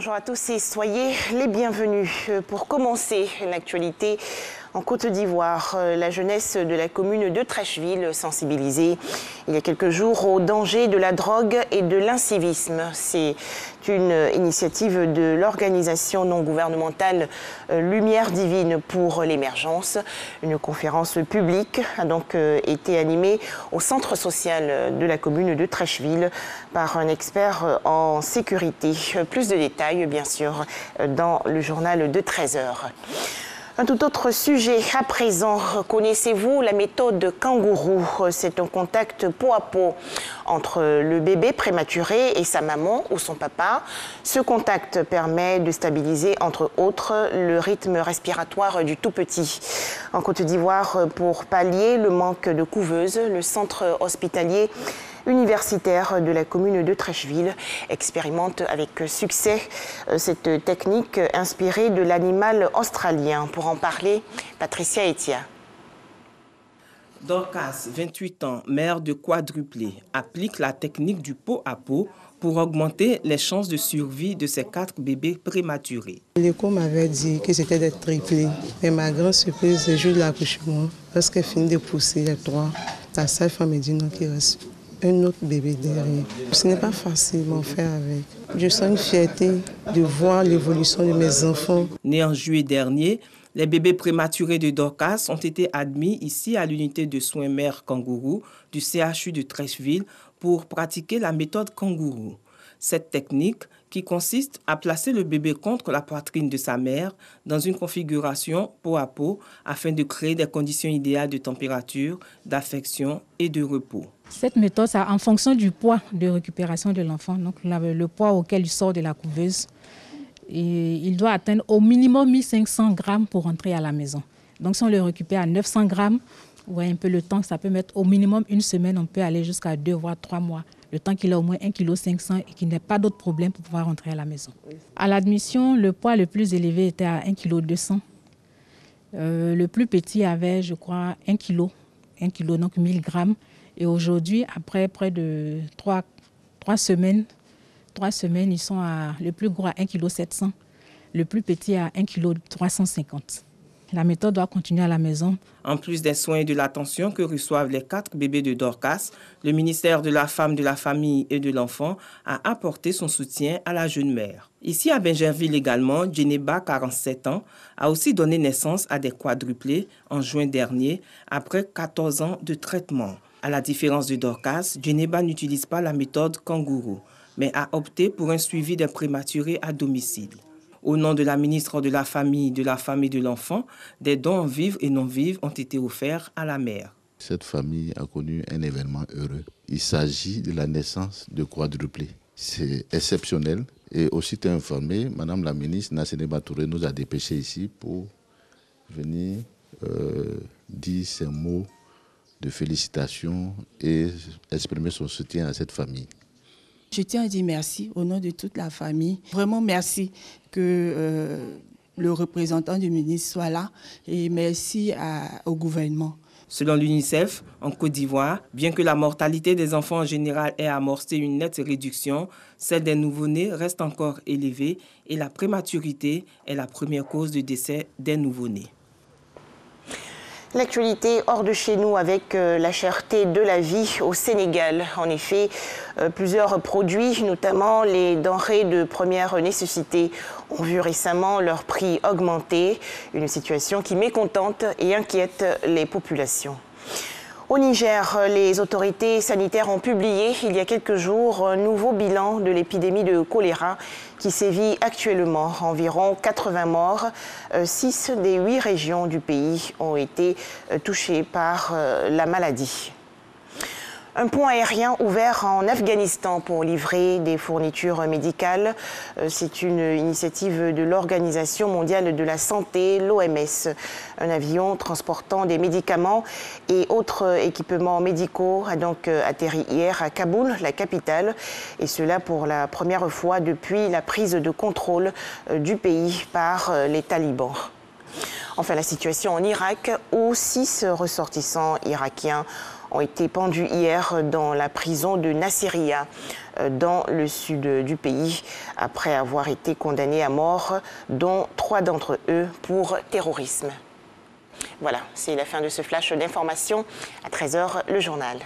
Bonjour à tous et soyez les bienvenus. Pour commencer l'actualité en Côte d'Ivoire, la jeunesse de la commune de Trècheville sensibilisée il y a quelques jours au danger de la drogue et de l'incivisme. C'est une initiative de l'organisation non gouvernementale Lumière Divine pour l'émergence. Une conférence publique a donc été animée au centre social de la commune de Trècheville par un expert en sécurité. Plus de détails, bien sûr, dans le journal de 13 h. Un tout autre sujet à présent. Connaissez-vous la méthode kangourou? C'est un contact peau à peau entre le bébé prématuré et sa maman ou son papa. Ce contact permet de stabiliser, entre autres, le rythme respiratoire du tout petit. En Côte d'Ivoire, pour pallier le manque de couveuses, le centre hospitalier universitaire de la commune de Trècheville expérimente avec succès cette technique inspirée de l'animal australien. Pour en parler, Patricia Etia. Dorcas, 28 ans, mère de quadruplés, applique la technique du pot à pot pour augmenter les chances de survie de ses 4 bébés prématurés. L'écho m'avait dit que c'était des triplés. Mais ma grande surprise, le jour de l'accouchement, lorsqu'elle finit de pousser les 3, la sage-femme me dit non, qu'il reste un autre bébé derrière. Ce n'est pas facile m'en faire avec. Je sens une fierté de voir l'évolution de mes enfants. Né en juillet dernier, les bébés prématurés de Dorcas ont été admis ici à l'unité de soins mère kangourou du CHU de Trècheville pour pratiquer la méthode kangourou. Cette technique, qui consiste à placer le bébé contre la poitrine de sa mère dans une configuration peau à peau afin de créer des conditions idéales de température, d'affection et de repos. Cette méthode, c'est en fonction du poids de récupération de l'enfant, donc le poids auquel il sort de la couveuse. Et il doit atteindre au minimum 1500 grammes pour rentrer à la maison. Donc si on le récupère à 900 grammes, ouais, un peu le temps, ça peut mettre au minimum une semaine, on peut aller jusqu'à 2 voire 3 mois. Le temps qu'il a au moins 1,5 kg et qu'il n'ait pas d'autres problèmes pour pouvoir rentrer à la maison. À l'admission, le poids le plus élevé était à 1,2 kg. Le plus petit avait, je crois, 1 kg, donc 1000 grammes. Et aujourd'hui, après près de 3 semaines, ils sont le plus gros à 1,7 kg, le plus petit à 1,350 kg. La méthode doit continuer à la maison. En plus des soins et de l'attention que reçoivent les 4 bébés de Dorcas, le ministère de la Femme, de la Famille et de l'Enfant a apporté son soutien à la jeune mère. Ici à Bingerville également, Djeneba, 47 ans, a aussi donné naissance à des quadruplés en juin dernier, après 14 ans de traitement. À la différence de Dorcas, Djeneba n'utilise pas la méthode kangourou, mais a opté pour un suivi des prématurés à domicile. Au nom de la ministre de la Famille, de la Femme et de l'Enfant, des dons vifs et non vifs ont été offerts à la mère. Cette famille a connu un événement heureux. Il s'agit de la naissance de quadruplés. C'est exceptionnel. Et aussitôt informé, Madame la ministre Nasseneba Touré nous a dépêchés ici pour venir dire ces mots de félicitations et exprimer son soutien à cette famille. Je tiens à dire merci au nom de toute la famille. Vraiment merci que le représentant du ministre soit là et merci au gouvernement. Selon l'UNICEF, en Côte d'Ivoire, bien que la mortalité des enfants en général ait amorcé une nette réduction, celle des nouveau-nés reste encore élevée et la prématurité est la première cause de décès des nouveau-nés. L'actualité hors de chez nous avec la cherté de la vie au Sénégal. En effet, plusieurs produits, notamment les denrées de première nécessité, ont vu récemment leur prix augmenter. Une situation qui mécontente et inquiète les populations. Au Niger, les autorités sanitaires ont publié il y a quelques jours un nouveau bilan de l'épidémie de choléra qui sévit actuellement. Environ 80 morts. 6 des 8 régions du pays ont été touchées par la maladie. Un pont aérien ouvert en Afghanistan pour livrer des fournitures médicales. C'est une initiative de l'Organisation mondiale de la santé, l'OMS. Un avion transportant des médicaments et autres équipements médicaux a donc atterri hier à Kaboul, la capitale. Et cela pour la première fois depuis la prise de contrôle du pays par les talibans. Enfin, la situation en Irak, où 6 ressortissants irakiens ont été pendus hier dans la prison de Nasiriyah, dans le sud du pays, après avoir été condamnés à mort, dont 3 d'entre eux pour terrorisme. Voilà, c'est la fin de ce flash d'information. À 13h, le journal.